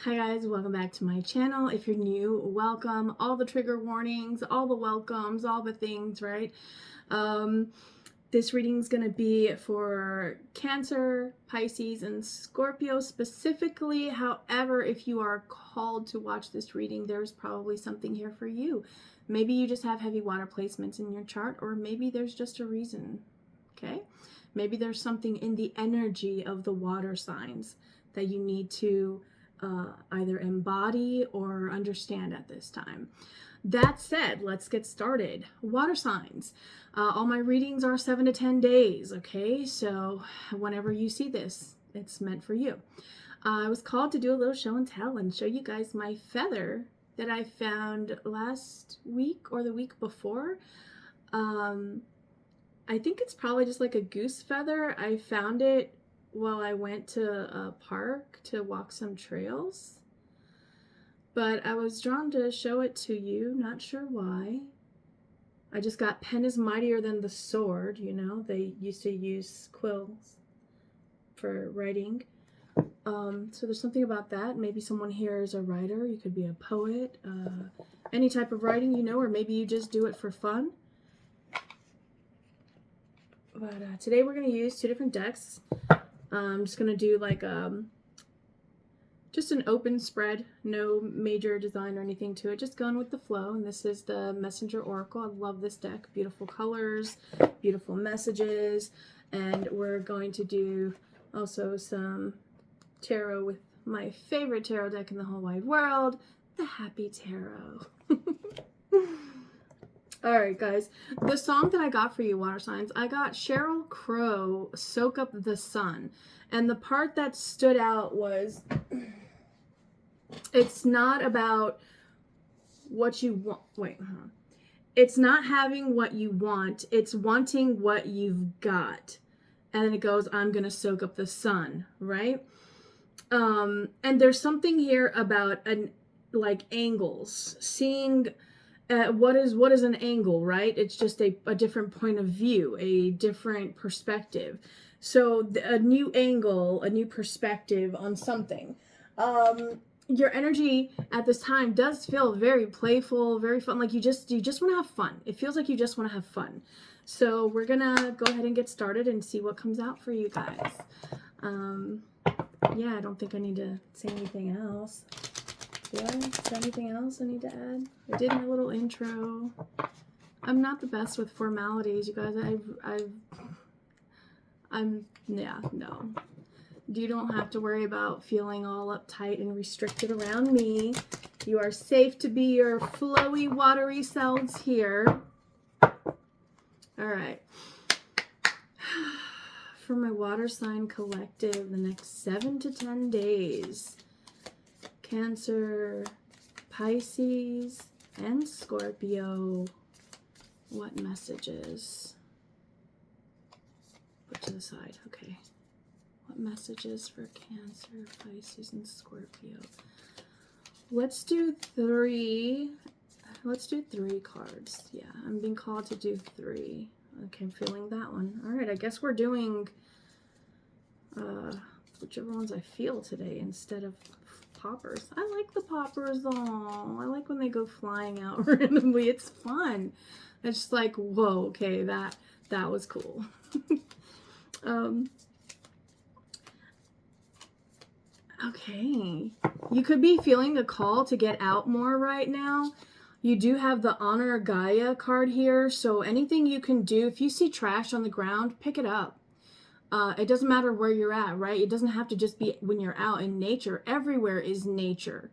Hi guys, welcome back to my channel. If you're new, welcome. All the trigger warnings, all the welcomes, all the things, right? This reading is going to be for Cancer, Pisces, and Scorpio specifically. However, if you are called to watch this reading, there's probably something here for you. Maybe you just have heavy water placements in your chart, or maybe there's just a reason, okay? Maybe there's something in the energy of the water signs that you need to either embody or understand at this time. That said, let's get started. Water signs. All my readings are 7 to 10 days, okay? So whenever you see this, it's meant for you. I was called to do a little show and tell and show you guys my feather that I found last week or the week before. I think it's probably just like a goose feather. I found it while I went to a park to walk some trails, but I was drawn to show it to you, not sure why. I just got pen is mightier than the sword, you know, they used to use quills for writing. So there's something about that. Maybe someone here is a writer, you could be a poet, any type of writing, you know, or maybe you just do it for fun. But today we're going to use two different decks. I'm just going to do like just an open spread, no major design or anything to it, just going with the flow. And this is the Messenger Oracle. I love this deck. Beautiful colors, beautiful messages. And we're going to do also some tarot with my favorite tarot deck in the whole wide world, the Happy Tarot. Alright guys, the song that I got for you, water signs, I got Sheryl Crow, Soak Up the Sun. And the part that stood out was, it's not about what you want. Wait, huh? It's not having what you want, it's wanting what you've got. And then it goes, I'm going to soak up the sun, right? And there's something here about like angles, seeing... what is an angle, right? It's just a different point of view, a different perspective. So a new angle, a new perspective on something. Your energy at this time does feel very playful, very fun. Like you just want to have fun. It feels like you just want to have fun. So we're gonna go ahead and get started and see what comes out for you guys. Yeah, I don't think I need to say anything else. Is there anything else I need to add? I did my little intro. I'm not the best with formalities, you guys. Yeah, no. You don't have to worry about feeling all uptight and restricted around me. You are safe to be your flowy, watery selves here. All right. For my water sign collective, the next 7 to 10 days. Cancer, Pisces, and Scorpio. What messages? Put to the side. Okay. What messages for Cancer, Pisces, and Scorpio? Let's do 3. Let's do 3 cards. Yeah, I'm being called to do 3. Okay, I'm feeling that one. All right, I guess we're doing whichever ones I feel today instead of poppers. I like the poppers though. I like when they go flying out randomly. It's fun. It's just like, whoa, okay, that was cool. Okay. You could be feeling a call to get out more right now. You do have the Honor Gaia card here, so anything you can do, if you see trash on the ground, pick it up. It doesn't matter where you're at, right? It doesn't have to just be when you're out in nature. Everywhere is nature.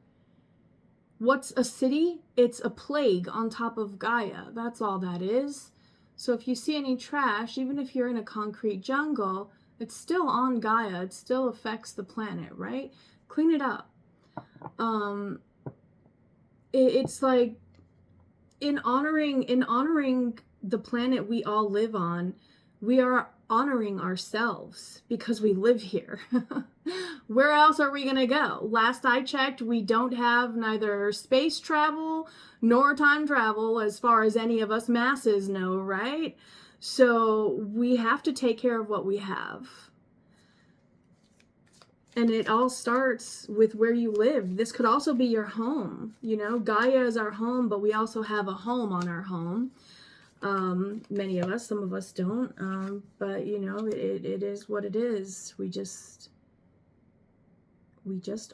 What's a city? It's a plague on top of Gaia. That's all that is. So if you see any trash, even if you're in a concrete jungle, it's still on Gaia. It still affects the planet, right? Clean it up. It's like in honoring the planet we all live on, we are honoring ourselves because we live here. Where else are we gonna go? Last I checked, we don't have neither space travel nor time travel as far as any of us masses know, right? So we have to take care of what we have. And it all starts with where you live. This could also be your home. You know, Gaia is our home, but we also have a home on our home. Many of us, some of us don't. But, you know, it is what it is. We just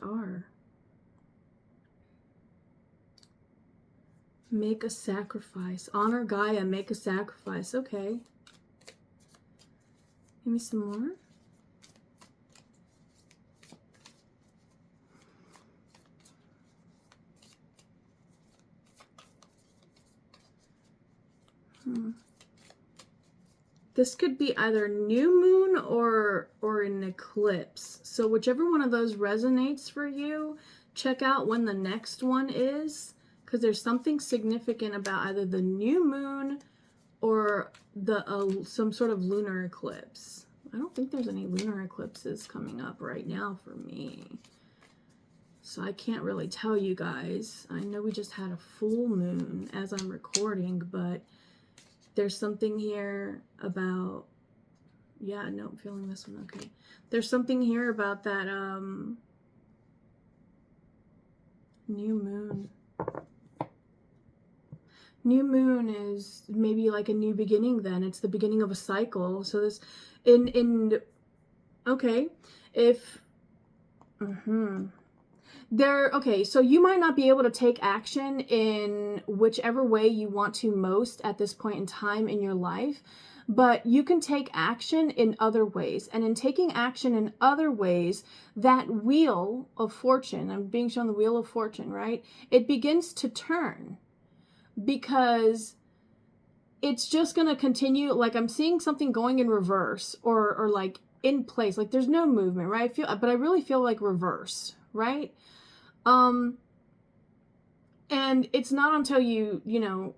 are. Make a sacrifice. Honor Gaia, make a sacrifice. Okay. Give me some more. This could be either new moon or an eclipse. So whichever one of those resonates for you, check out when the next one is, because there's something significant about either the new moon or the some sort of lunar eclipse. I don't think there's any lunar eclipses coming up right now for me. So I can't really tell you guys. I know we just had a full moon as I'm recording, but there's something here about, yeah, no, I'm feeling this one, okay. There's something here about that new moon. New moon is maybe like a new beginning then. It's the beginning of a cycle. So this, okay, if, okay, so you might not be able to take action in whichever way you want to most at this point in time in your life, but you can take action in other ways. And in taking action in other ways, that wheel of fortune, I'm being shown the wheel of fortune, right? It begins to turn because it's just going to continue. Like I'm seeing something going in reverse or like in place, like there's no movement, right? But I really feel like reverse, right? And it's not until you know,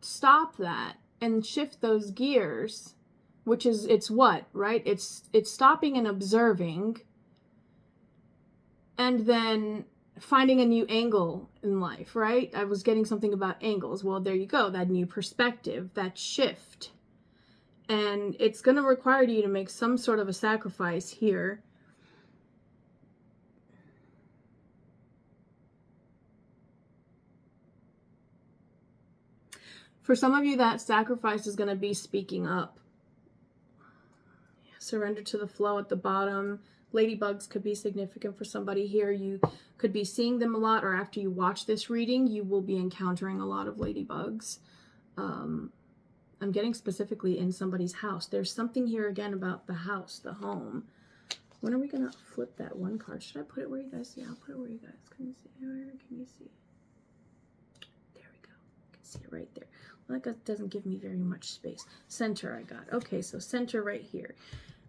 stop that and shift those gears, which is, it's what, right? It's stopping and observing and then finding a new angle in life, right? I was getting something about angles. Well, there you go. That new perspective, that shift. And it's going to require you to make some sort of a sacrifice here. For some of you, that sacrifice is going to be speaking up. Surrender to the flow at the bottom. Ladybugs could be significant for somebody here. You could be seeing them a lot, or after you watch this reading, you will be encountering a lot of ladybugs. I'm getting specifically in somebody's house. There's something here again about the house, the home. When are we going to flip that one card? Should I put it where you guys see? I'll put it where you guys can see. Where can you see? There we go. You can see it right there. Well, that doesn't give me very much space. Center I got. Okay, so center right here.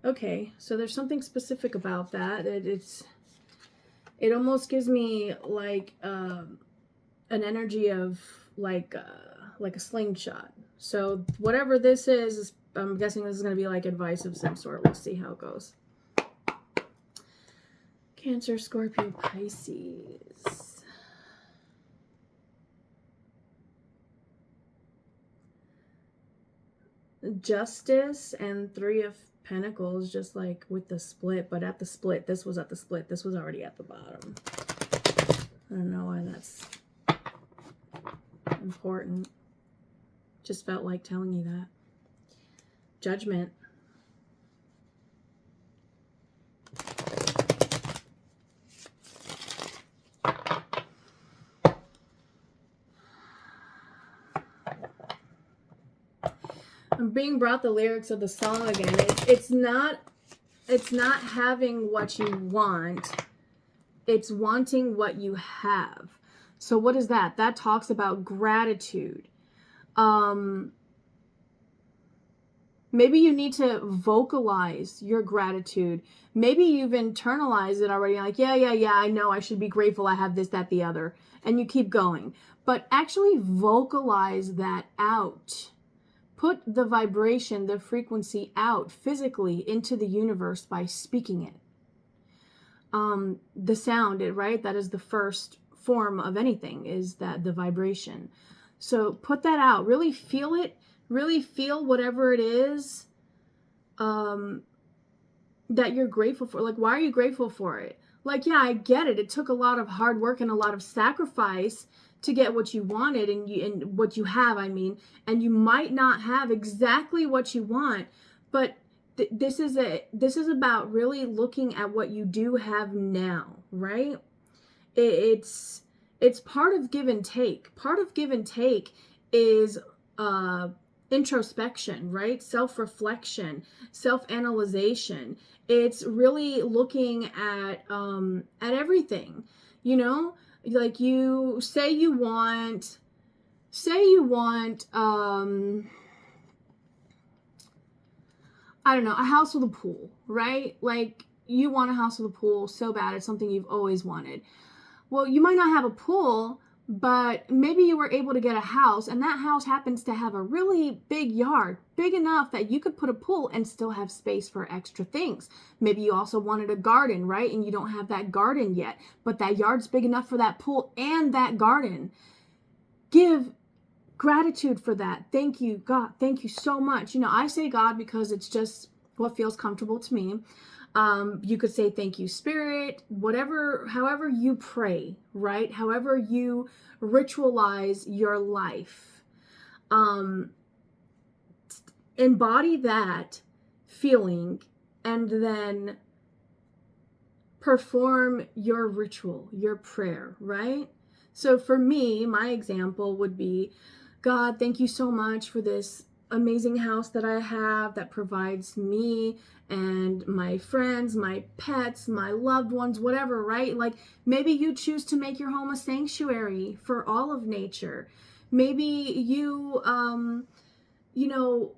Okay, so there's something specific about that. It almost gives me like an energy of like a slingshot. So whatever this is, I'm guessing this is going to be like advice of some sort. We'll see how it goes. Cancer, Scorpio, Pisces. Justice and Three of Pentacles, just like with the split, but at the split, this was at the split. This was already at the bottom. I don't know why that's important. Just felt like telling you that. Judgment. I'm being brought the lyrics of the song again. It's not having what you want. It's wanting what you have. So what is that? That talks about gratitude. Maybe you need to vocalize your gratitude. Maybe you've internalized it already. Like, yeah, I know I should be grateful. I have this, that, the other. And you keep going. But actually vocalize that out. Put the vibration, the frequency out physically into the universe by speaking it. The sound, right? That is the first form of anything, is that the vibration. So put that out. Really feel it. Really feel whatever it is. You that you're grateful for. Like, why are you grateful for it? Like, yeah, I get it. It took a lot of hard work and a lot of sacrifice to get what you wanted and what you have, I mean, and you might not have exactly what you want, but this is about really looking at what you do have now, right? It's part of give and take. Part of give and take is introspection, right? Self-reflection, self-analyzation. It's really looking at everything, you know? Like, you say you want I don't know, a house with a pool, right? Like, you want a house with a pool so bad. It's something you've always wanted. Well, you might not have a pool, but maybe you were able to get a house, and that house happens to have a really big yard, big enough that you could put a pool and still have space for extra things. Maybe you also wanted a garden, right? And you don't have that garden yet, but that yard's big enough for that pool and that garden. Give gratitude for that. Thank you, God. Thank you so much. You know, I say God because it's just what feels comfortable to me. You could say thank you, Spirit, whatever, however you pray, right? However you ritualize your life. Embody that feeling and then perform your ritual, your prayer, right? So for me, my example would be, God, thank you so much for this amazing house that I have that provides me and my friends, my pets, my loved ones, whatever, right? Like, maybe you choose to make your home a sanctuary for all of nature. Maybe you, you know,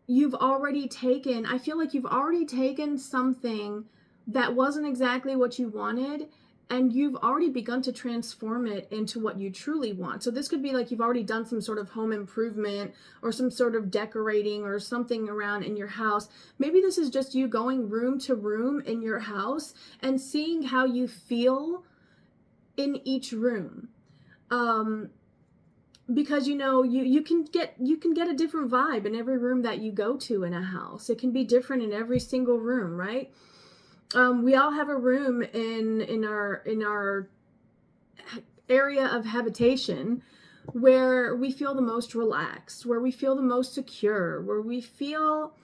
I feel like you've already taken something that wasn't exactly what you wanted, and you've already begun to transform it into what you truly want. So this could be like you've already done some sort of home improvement or some sort of decorating or something around in your house. Maybe this is just you going room to room in your house and seeing how you feel in each room. Because, you know, you can get a different vibe in every room that you go to in a house. It can be different in every single room, right? We all have a room in our area of habitation where we feel the most relaxed, where we feel the most secure, where we feel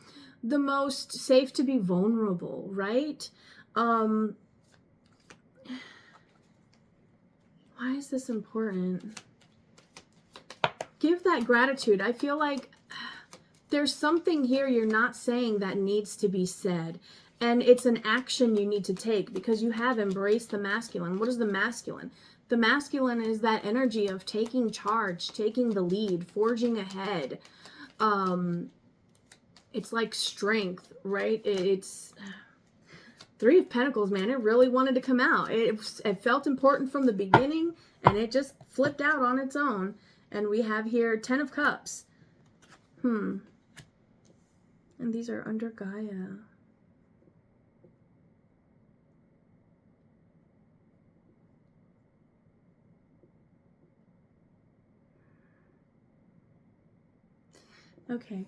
the most safe to be vulnerable, right? Why is this important? Give that gratitude. I feel like there's something here you're not saying that needs to be said. And it's an action you need to take because you have embraced the masculine. What is the masculine? The masculine is that energy of taking charge, taking the lead, forging ahead. It's like strength, right? It's Three of Pentacles, man. It really wanted to come out. It felt important from the beginning, and it just flipped out on its own. And we have here 10 of Cups. And these are under Gaia. Okay.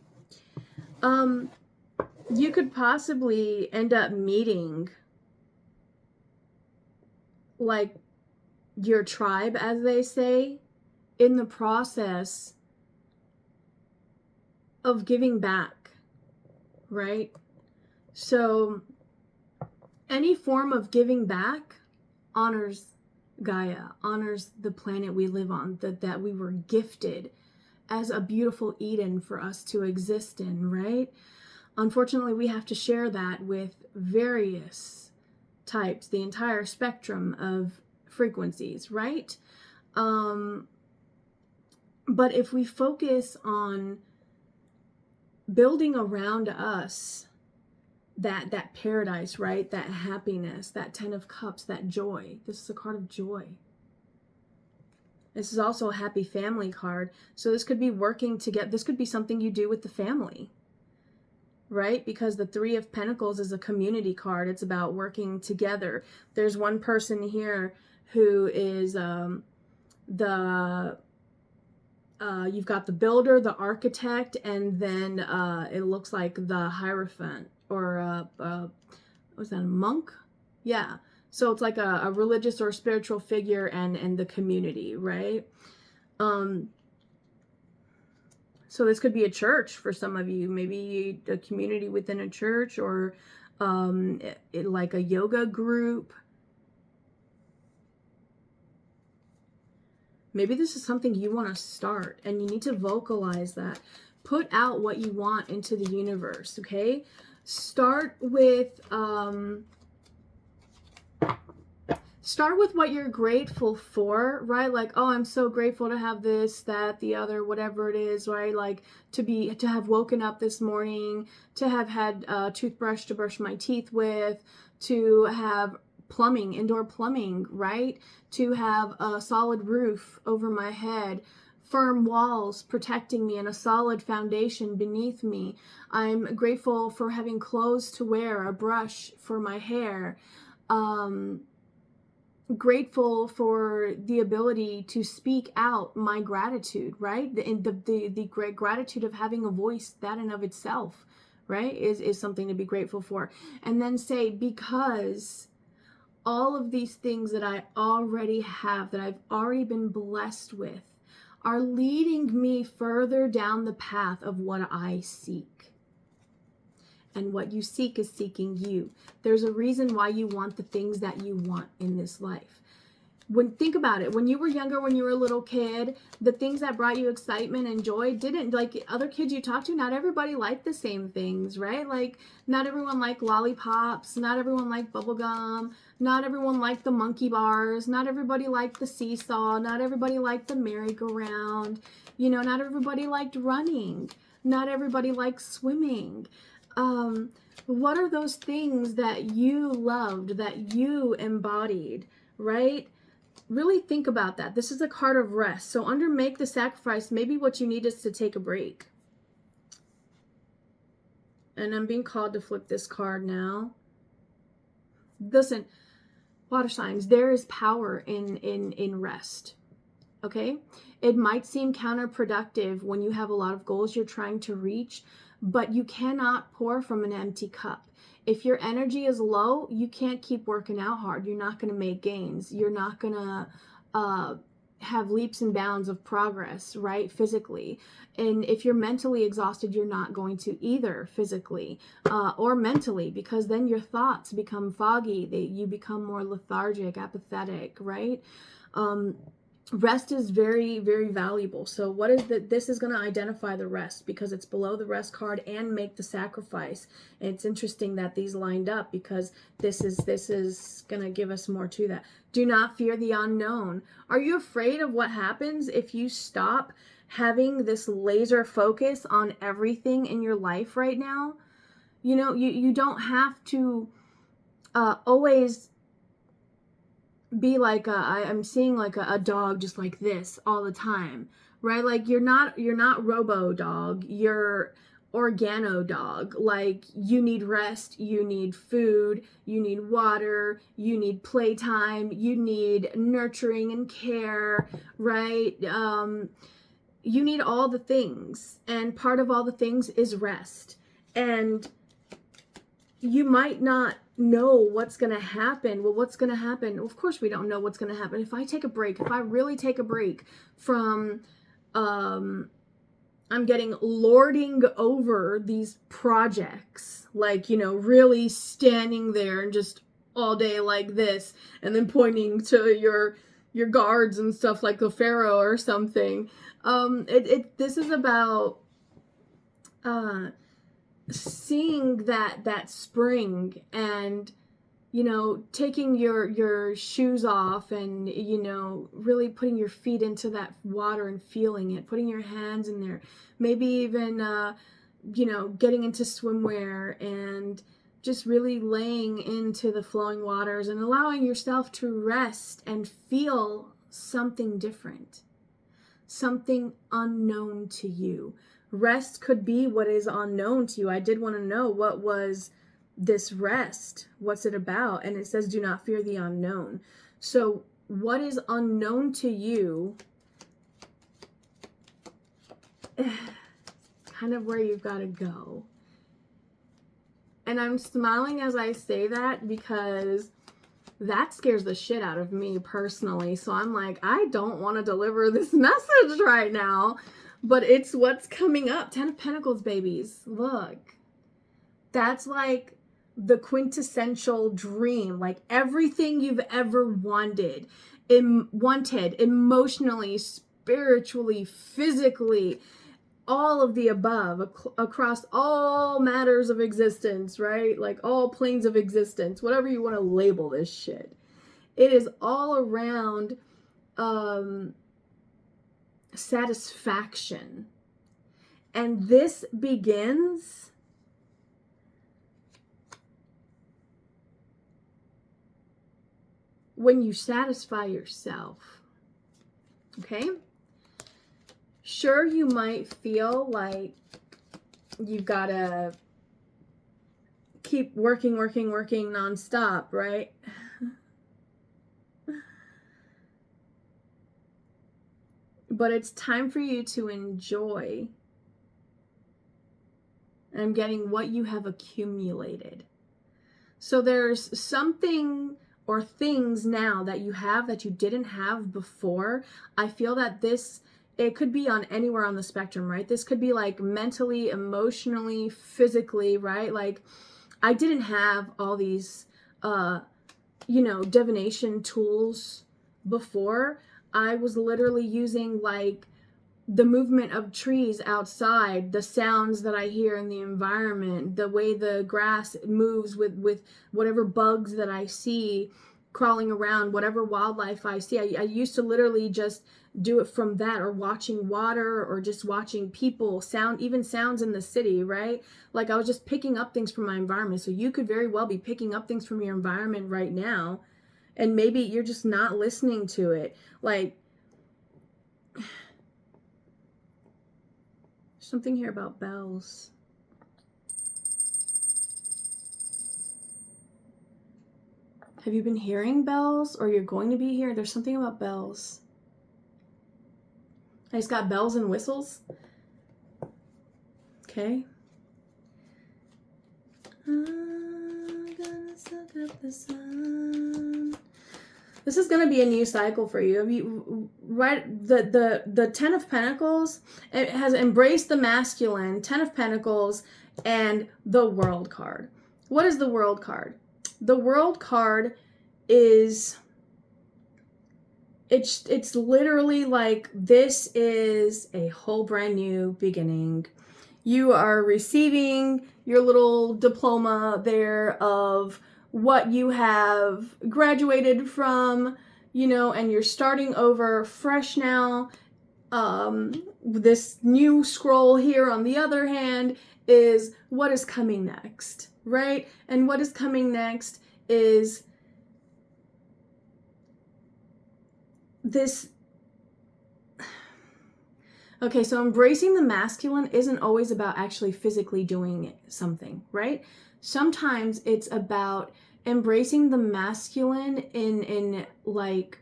You could possibly end up meeting like your tribe, as they say, in the process of giving back, right? So any form of giving back honors Gaia, honors the planet we live on, that we were gifted as a beautiful Eden for us to exist in, right? Unfortunately, we have to share that with various types, the entire spectrum of frequencies, right? But if we focus on building around us that paradise, right? That happiness, that 10 of Cups, that joy. This is a card of joy. This is also a happy family card. So this could be working together. This could be something you do with the family, right? Because the 3 of Pentacles is a community card. It's about working together. There's one person here who is you've got the builder, the architect, and then it looks like the Hierophant or Was that a monk? Yeah. So it's like a religious or spiritual figure and the community, right? So this could be a church for some of you, maybe a community within a church, or like a yoga group. Maybe this is something you want to start, and you need to vocalize that. Put out what you want into the universe, okay? Start with what you're grateful for, right? Like, oh, I'm so grateful to have this, that, the other, whatever it is, right? Like to have woken up this morning, to have had a toothbrush to brush my teeth with, to have plumbing, indoor plumbing, right? To have a solid roof over my head, firm walls protecting me, and a solid foundation beneath me. I'm grateful for having clothes to wear, a brush for my hair, grateful for the ability to speak out my gratitude, right? The great gratitude of having a voice, that in of itself, right, is something to be grateful for. And then say, because all of these things that I already have, that I've already been blessed with, are leading me further down the path of what I seek. And what you seek is seeking you. There's a reason why you want the things that you want in this life. Think about it, when you were younger, when you were a little kid, the things that brought you excitement and joy didn't, like other kids you talked to, not everybody liked the same things, right? Like not everyone liked lollipops, not everyone liked bubble gum, not everyone liked the monkey bars, not everybody liked the seesaw, not everybody liked the merry-go-round, not everybody liked running, not everybody liked swimming. What are those things that you loved, that you embodied, right? Really think about that. This is a card of rest. So under make the sacrifice, maybe what you need is to take a break. And I'm being called to flip this card now. Listen, water signs, there is power in rest. Okay? It might seem counterproductive when you have a lot of goals you're trying to reach, but you cannot pour from an empty cup. If your energy is low, you can't keep working out hard. You're not going to make gains. You're not going to have leaps and bounds of progress, right? Physically. And if you're mentally exhausted, you're not going to either physically or mentally, because then your thoughts become foggy. You become more lethargic, apathetic, right? Rest is very, very valuable. So what is this is going to identify the rest, because it's below the rest card and make the sacrifice. And it's interesting that these lined up, because this is going to give us more to that. Do not fear the unknown. Are you afraid of what happens if you stop having this laser focus on everything in your life right now? You don't have to always be like I'm seeing like a dog just like this all the time, right? Like you're not robo dog, you're organo dog. Like you need rest, you need food, you need water, you need playtime, you need nurturing and care, right? You need all the things, and part of all the things is rest. And you might not know what's going to happen. Well, what's going to happen? Of course we don't know what's going to happen. If I take a break, if I really take a break from I'm getting lording over these projects, like, really standing there and just all day like this, and then pointing to your guards and stuff like the pharaoh or something. This is about seeing that spring, and taking your shoes off, and really putting your feet into that water and feeling it, putting your hands in there, maybe even getting into swimwear, and just really laying into the flowing waters and allowing yourself to rest and feel something different, something unknown to you. Rest could be what is unknown to you. I did want to know, what was this rest? What's it about? And it says, do not fear the unknown. So what is unknown to you? Kind of where you've got to go. And I'm smiling as I say that because that scares the shit out of me personally. So I'm like, I don't want to deliver this message right now, but it's what's coming up. 10 of Pentacles, babies. Look, that's like the quintessential dream, like everything you've ever wanted, emotionally, spiritually, physically, all of the above, across all matters of existence, right? Like all planes of existence, whatever you want to label this shit. It is all around satisfaction. And this begins when you satisfy yourself. Okay? Sure, you might feel like you've got to keep working nonstop, right? But it's time for you to enjoy. And I'm getting what you have accumulated. So there's something or things now that you have that you didn't have before. I feel that it could be on anywhere on the spectrum, right? This could be like mentally, emotionally, physically, right? Like I didn't have all these, divination tools before. I was literally using like the movement of trees outside, the sounds that I hear in the environment, the way the grass moves with whatever bugs that I see crawling around, whatever wildlife I see. I used to literally just do it from that, or watching water, or just watching people, even sounds in the city, right? Like I was just picking up things from my environment. So you could very well be picking up things from your environment right now, and maybe you're just not listening to it. Like something here about bells. Have you been hearing bells, or you're going to be here? There's something about bells. I just got bells and whistles. Okay. I'm gonna suck up the sun. This is going to be a new cycle for you. Right, the 10 of Pentacles, it has embraced the masculine. 10 of Pentacles and the World card. What is the World card? The World card is, it's literally like, this is a whole brand new beginning. You are receiving your little diploma there of what you have graduated from, and you're starting over fresh now. This new scroll here, on the other hand, is what is coming next, right? And what is coming next is this. Okay, so embracing the masculine isn't always about actually physically doing something, right? Sometimes it's about embracing the masculine in like,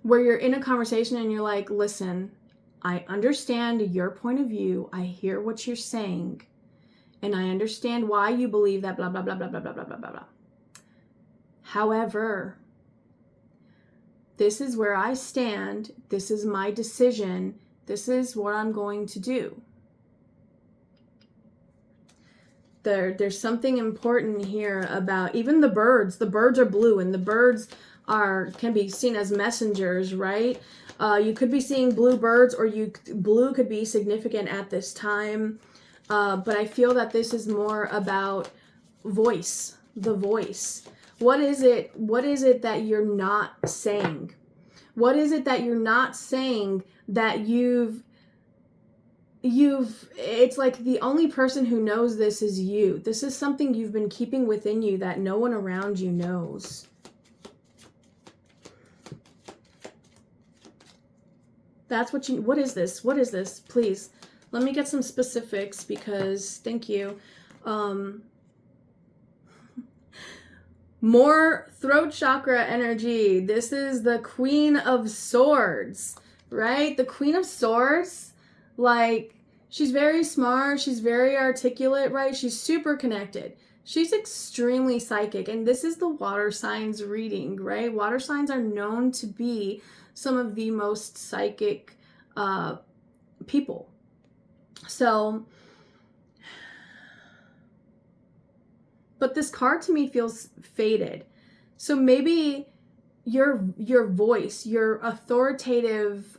where you're in a conversation and you're like, listen, I understand your point of view. I hear what you're saying. And I understand why you believe that, blah, blah, blah, blah, blah, blah, blah, blah, blah. However, this is where I stand. This is my decision. This is what I'm going to do. There's something important here about even the birds. The birds are blue, and the birds can be seen as messengers, right? You could be seeing blue birds, or blue could be significant at this time. But I feel that this is more about voice, the voice. What is it that you're not saying? What is it that you're not saying that it's like the only person who knows this is you. This is something you've been keeping within you that no one around you knows. That's what is this? What is this? Please, let me get some specifics, because thank you. More throat chakra energy. This is the Queen of Swords, right? The Queen of Swords, like, She's very smart. She's very articulate, right? She's super connected. She's extremely psychic. And this is the water signs reading, right? Water signs are known to be some of the most psychic people. So, but this card to me feels faded. So maybe your voice, your authoritative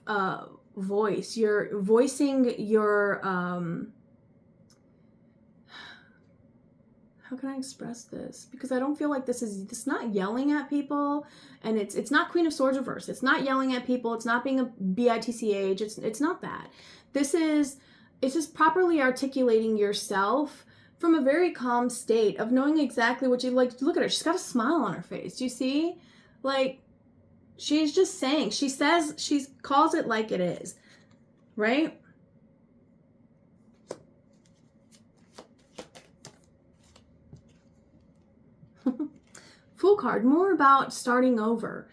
voice, you're voicing your how can I express this? Because I don't feel like it's not yelling at people, and it's not Queen of Swords reverse. It's not yelling at people. It's not being a bitch. It's not that. It's just properly articulating yourself from a very calm state of knowing exactly what you like. Look at her. She's got a smile on her face. Do you see? Like, she's just saying. She calls it like it is, right? Fool card, more about starting over.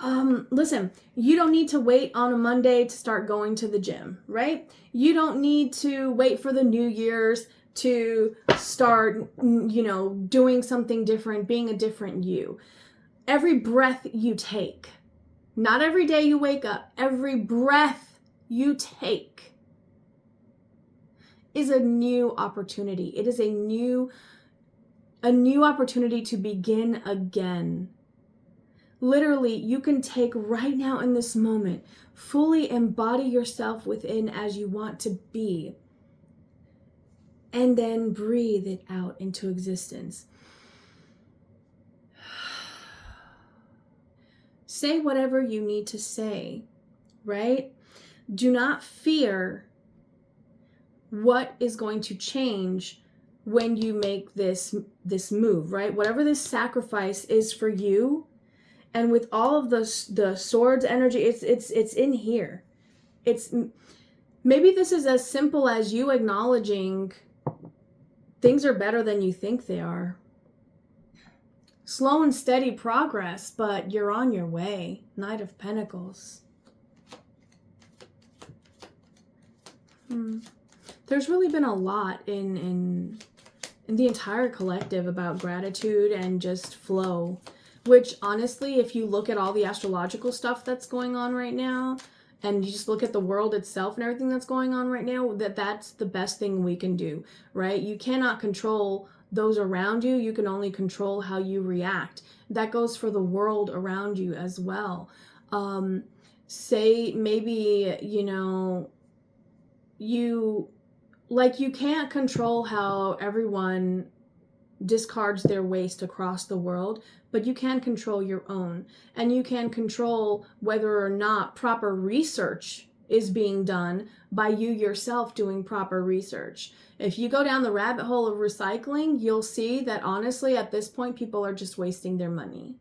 Listen, you don't need to wait on a Monday to start going to the gym, right? You don't need to wait for the New Year's to start, doing something different, being a different you. Every breath you take, not every day you wake up, every breath you take is a new opportunity. It is a new opportunity to begin again. Literally, you can take right now in this moment, fully embody yourself within as you want to be, and then breathe it out into existence. Say whatever you need to say, right? Do not fear what is going to change when you make this move, right? Whatever this sacrifice is for you, and with all of the swords energy, it's in here. It's maybe this is as simple as you acknowledging things are better than you think they are. Slow and steady progress, but you're on your way. Knight of Pentacles. There's really been a lot in the entire collective about gratitude and just flow, which honestly, if you look at all the astrological stuff that's going on right now, and you just look at the world itself and everything that's going on right now, that's the best thing we can do, right? You cannot control those around you. You can only control how you react. That goes for the world around you as well. Say maybe, you can't control how everyone discards their waste across the world, but you can control your own, and you can control whether or not proper research is being done by you yourself doing proper research. If you go down the rabbit hole of recycling, you'll see that honestly at this point people are just wasting their money.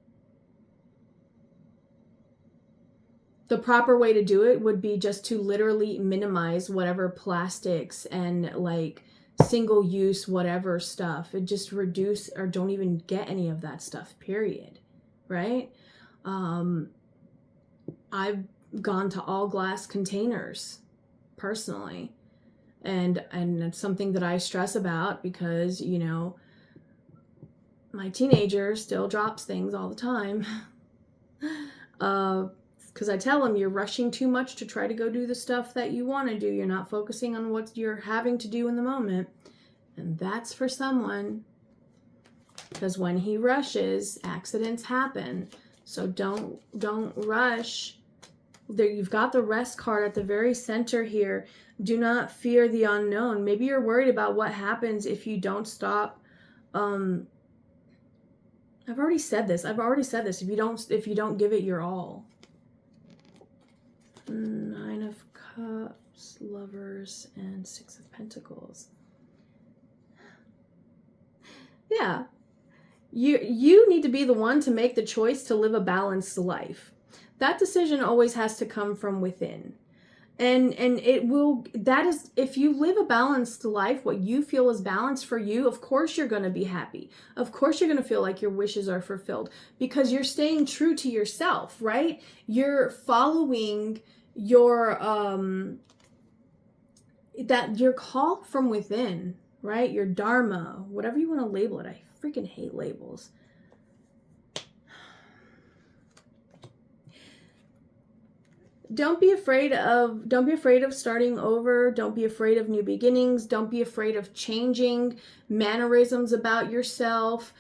The proper way to do it would be just to literally minimize whatever plastics and single use whatever stuff. It just reduce or don't even get any of that stuff, period. Right? I've gone to all glass containers personally, and it's something that I stress about because my teenager still drops things all the time. Because I tell them, you're rushing too much to try to go do the stuff that you want to do. You're not focusing on what you're having to do in the moment. And that's for someone. Because when he rushes, accidents happen. So don't rush. There, you've got the rest card at the very center here. Do not fear the unknown. Maybe you're worried about what happens if you don't stop. I've already said this. If you don't give it your all. Nine of Cups, Lovers, and Six of Pentacles. Yeah. You need to be the one to make the choice to live a balanced life. That decision always has to come from within. And if you live a balanced life, what you feel is balanced for you, of course you're going to be happy. Of course you're going to feel like your wishes are fulfilled because you're staying true to yourself, right? You're following your that your call from within, right? Your dharma, whatever you want to label it. I freaking hate labels. Don't be afraid of starting over. Don't be afraid of new beginnings. Don't be afraid of changing mannerisms about yourself.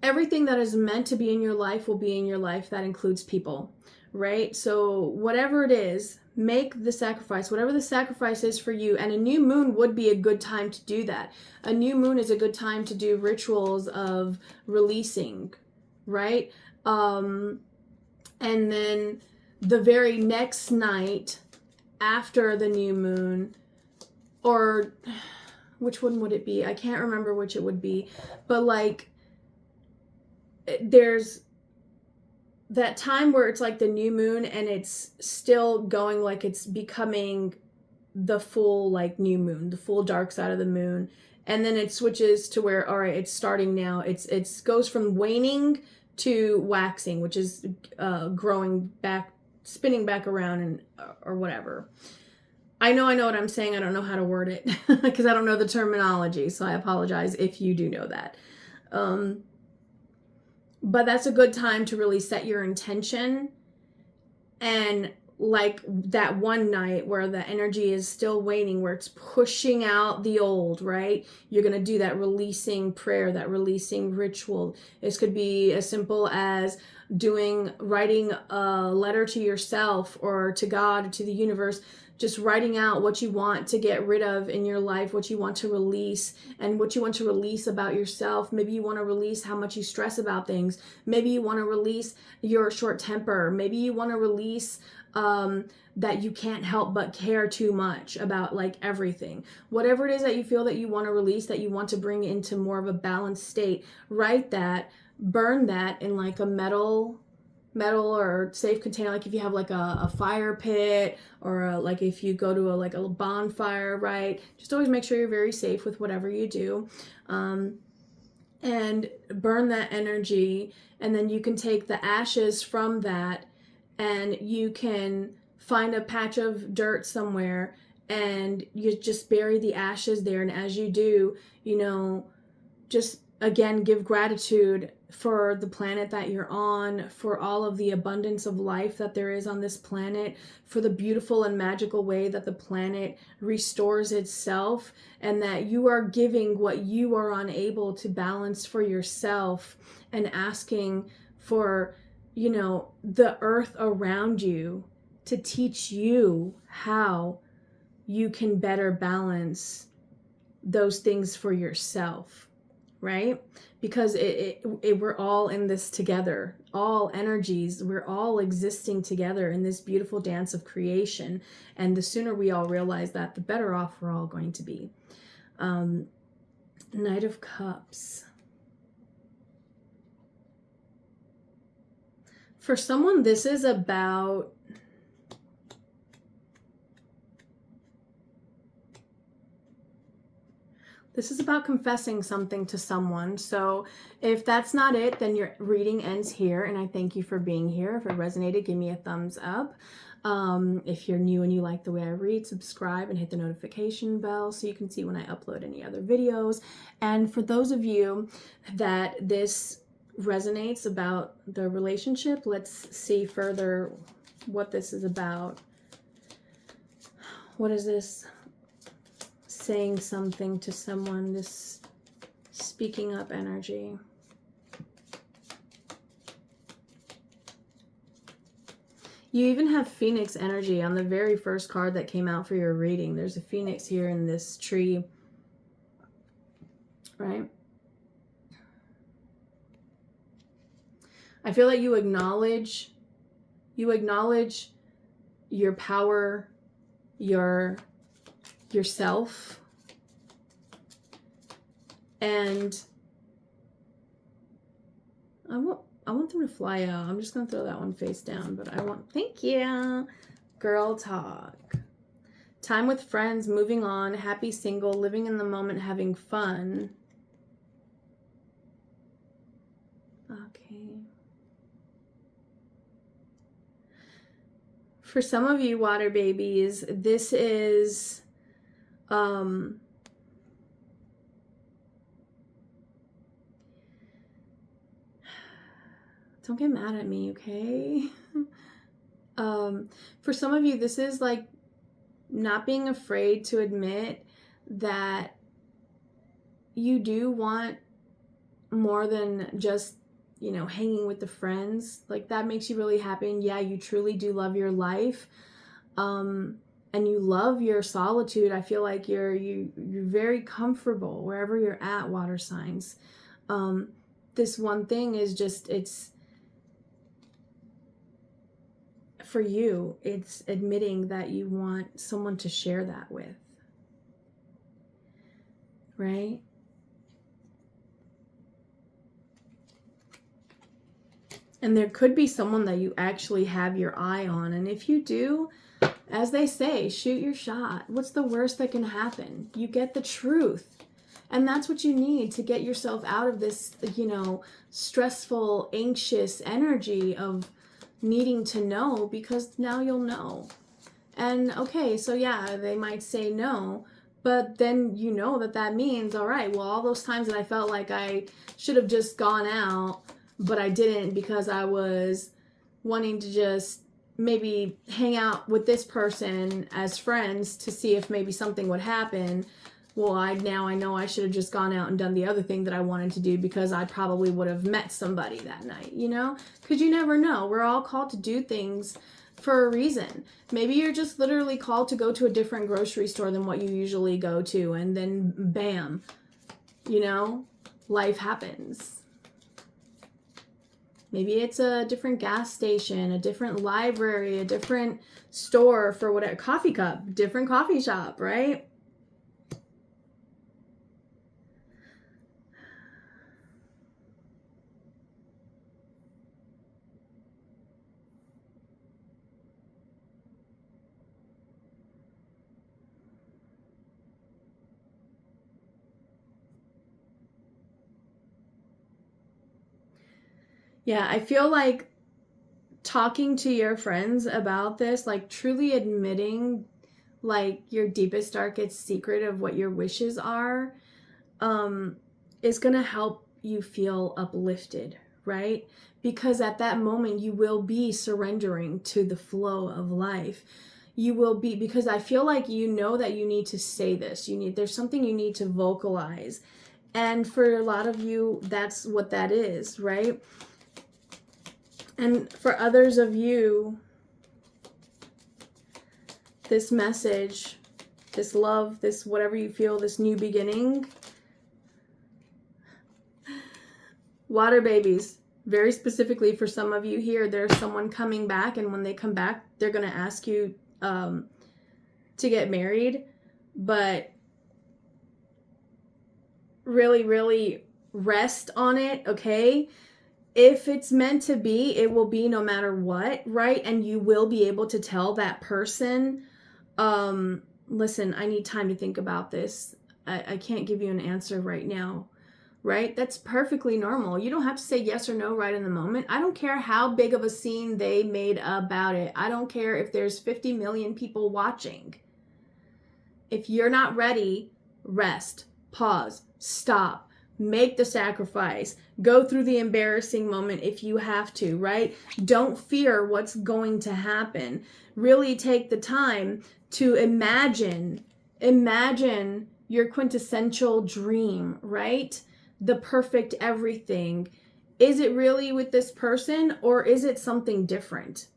Everything that is meant to be in your life will be in your life. That includes people, right? So whatever it is, make the sacrifice, whatever the sacrifice is for you. And a new moon would be a good time to do that. A new moon is a good time to do rituals of releasing, right? And then the very next night after the new moon, or which one would it be? I can't remember which it would be, but like there's that time where it's like the new moon and it's still going, like it's becoming the full like new moon, the full dark side of the moon. And then it switches to where, all right, it's starting now. It's goes from waning to waxing, which is growing back, spinning back around, and or whatever. I know what I'm saying. I don't know how to word it because I don't know the terminology. So I apologize if you do know that. But that's a good time to really set your intention. And like that one night where the energy is still waning, where it's pushing out the old, right? You're going to do that releasing prayer, that releasing ritual. This could be as simple as writing a letter to yourself or to God or to the universe, just writing out what you want to get rid of in your life, what you want to release, and what you want to release about yourself. Maybe you want to release how much you stress about things. Maybe you want to release your short temper. Maybe you want to release that you can't help but care too much about like everything. Whatever it is that you feel that you want to release, that you want to bring into more of a balanced state, write that, burn that in like a metal or safe container, like if you have like a fire pit, or like if you go to a bonfire, right? Just always make sure you're very safe with whatever you do, and burn that energy. And then you can take the ashes from that and you can find a patch of dirt somewhere and you just bury the ashes there. And as you do, just again, give gratitude for the planet that you're on, for all of the abundance of life that there is on this planet, for the beautiful and magical way that the planet restores itself, and that you are giving what you are unable to balance for yourself, and asking for, the earth around you to teach you how you can better balance those things for yourself, right? Because we're all in this together, all energies, we're all existing together in this beautiful dance of creation. And the sooner we all realize that, the better off we're all going to be. Knight of Cups. For someone, this is about confessing something to someone. So if that's not it, then your reading ends here. And I thank you for being here. If it resonated, give me a thumbs up. If you're new and you like the way I read, subscribe and hit the notification bell so you can see when I upload any other videos. And for those of you that this resonates about the relationship, let's see further what this is about. What is this? Saying something to someone, this speaking up energy. You even have Phoenix energy on the very first card that came out for your reading. There's a Phoenix here in this tree, right? I feel like you acknowledge your power, yourself, and I want them to fly out. I'm just gonna throw that one face down, but thank you. Girl talk. Time with friends, moving on, happy single, living in the moment, having fun. Okay. For some of you water babies, this is don't get mad at me, okay? For some of you, this is like not being afraid to admit that you do want more than just, you know, hanging with the friends. Like, that makes you really happy, and yeah, you truly do love your life, and you love your solitude. I feel like you're very comfortable wherever you're at, water signs. This one thing is just, it's for you, it's admitting that you want someone to share that with, right? And there could be someone that you actually have your eye on. And if you do, as they say, shoot your shot. What's the worst that can happen? You get the truth. And that's what you need to get yourself out of this, you know, stressful, anxious energy of needing to know, because now you'll know. And okay, so yeah, they might say no, but then you know that means, all right, well, all those times that I felt like I should have just gone out, but I didn't because I was wanting to just maybe hang out with this person as friends to see if maybe something would happen. Well, now I know I should have just gone out and done the other thing that I wanted to do, because I probably would have met somebody that night, you know? Because you never know. We're all called to do things for a reason. Maybe you're just literally called to go to a different grocery store than what you usually go to, and then bam, you know, life happens. Maybe it's a different gas station, a different library, a different store for whatever, coffee cup, different coffee shop, right? Yeah, I feel like talking to your friends about this, like truly admitting like your deepest, darkest secret of what your wishes are, is going to help you feel uplifted, right? Because at that moment you will be surrendering to the flow of life. You will be, because I feel like you know that you need to say this. There's something you need to vocalize. And for a lot of you, that's what that is, right? And for others of you, this message, this love, this whatever you feel, this new beginning, water babies, very specifically for some of you here, there's someone coming back, and when they come back, they're going to ask you to get married, but really, really rest on it, okay? If it's meant to be, it will be no matter what, right? And you will be able to tell that person, listen, I need time to think about this. I can't give you an answer right now, right? That's perfectly normal. You don't have to say yes or no right in the moment. I don't care how big of a scene they made about it. I don't care if there's 50 million people watching. If you're not ready, rest, pause, stop. Make the sacrifice. Go through the embarrassing moment if you have to, right? Don't fear what's going to happen. Really take the time to imagine your quintessential dream, right? The perfect everything. Is it really with this person, or is it something different?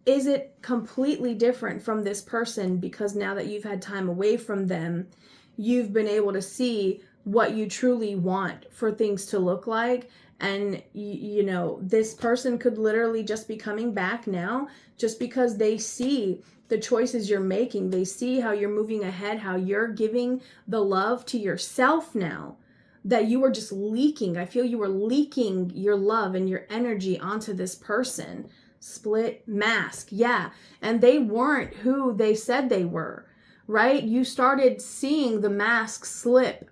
Is it completely different from this person because now that you've had time away from them, you've been able to see what you truly want for things to look like? And you know, this person could literally just be coming back now just because they see the choices you're making. They see how you're moving ahead, how you're giving the love to yourself now, that you were just leaking. I feel you were leaking your love and your energy onto this person. Split mask, yeah. And they weren't who they said they were, right? You started seeing the mask slip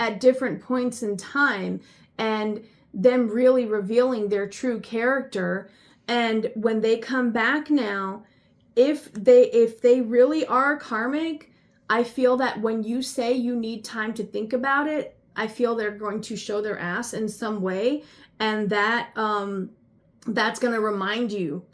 at different points in time, and them really revealing their true character. And when they come back now, if they really are karmic, I feel that when you say you need time to think about it, I feel they're going to show their ass in some way, and that that's going to remind you.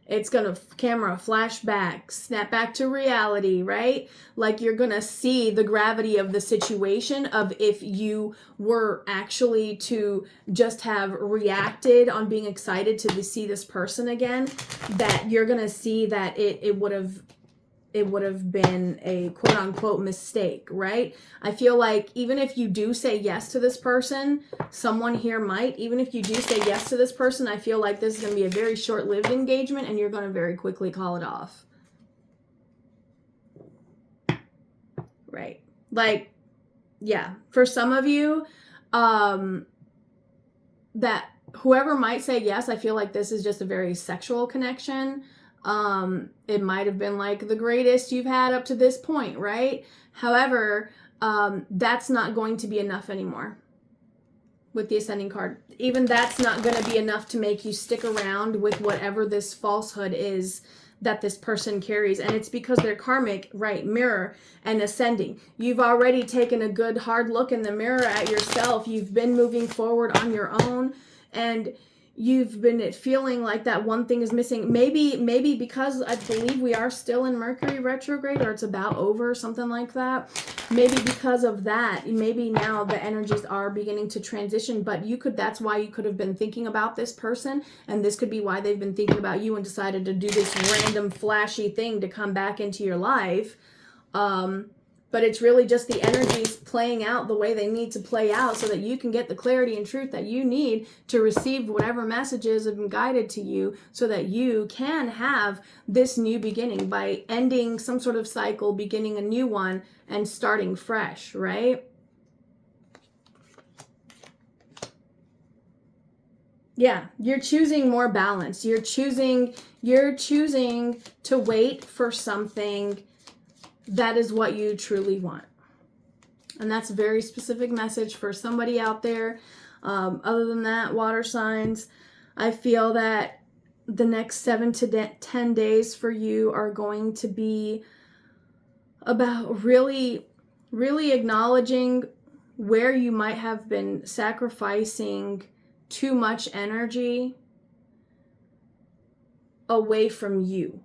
It's going to camera flashback, snap back to reality, right? Like you're going to see the gravity of the situation of if you were actually to just have reacted on being excited to see this person again, that you're going to see that it would have been a quote unquote mistake, right? I feel like even if you do say yes to this person, someone here might, even if you do say yes to this person, I feel like this is going to be a very short-lived engagement and you're going to very quickly call it off. Right. Like, yeah, for some of you, that whoever might say yes, I feel like this is just a very sexual connection. It might have been like the greatest you've had up to this point, right? However, that's not going to be enough anymore with the Ascending card. Even that's not going to be enough to make you stick around with whatever this falsehood is that this person carries. And it's because they're karmic, right? Mirror and Ascending. You've already taken a good hard look in the mirror at yourself. You've been moving forward on your own, and you've been feeling like that one thing is missing. Maybe because I believe we are still in Mercury retrograde, or it's about over, something like that. Maybe because of that, maybe now the energies are beginning to transition, but that's why you could have been thinking about this person, and this could be why they've been thinking about you and decided to do this random flashy thing to come back into your life. But it's really just the energies playing out the way they need to play out so that you can get the clarity and truth that you need to receive whatever messages have been guided to you, so that you can have this new beginning by ending some sort of cycle, beginning a new one, and starting fresh, right? Yeah, you're choosing more balance. You're choosing to wait for something that is what you truly want. And that's a very specific message for somebody out there. Other than that, water signs, I feel that the next 7 to 10 days for you are going to be about really, really acknowledging where you might have been sacrificing too much energy away from you.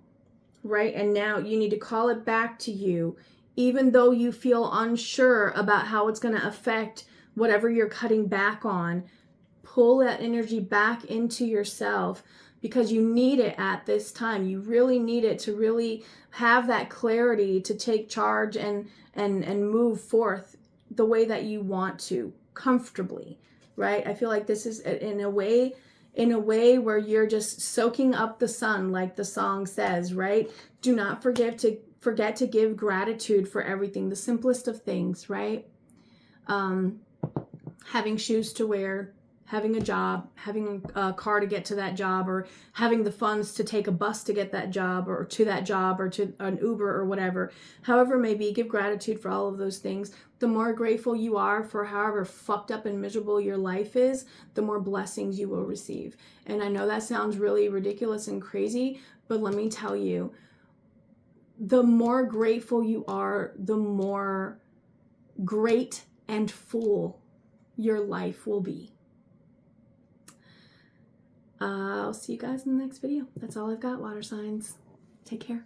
Right? And now you need to call it back to you, even though you feel unsure about how it's going to affect whatever you're cutting back on. Pull that energy back into yourself, because you need it at this time. You really need it to really have that clarity to take charge and move forth the way that you want to, comfortably, right? I feel like this is in a way where you're just soaking up the sun, like the song says, right? Do not forget to give gratitude for everything, the simplest of things, right? Having shoes to wear, having a job, having a car to get to that job, or having the funds to take a bus to get that job, or to an Uber or whatever. However it may be, give gratitude for all of those things. The more grateful you are for however fucked up and miserable your life is, the more blessings you will receive. And I know that sounds really ridiculous and crazy, but let me tell you, the more grateful you are, the more great and full your life will be. I'll see you guys in the next video. That's all I've got, water signs. Take care.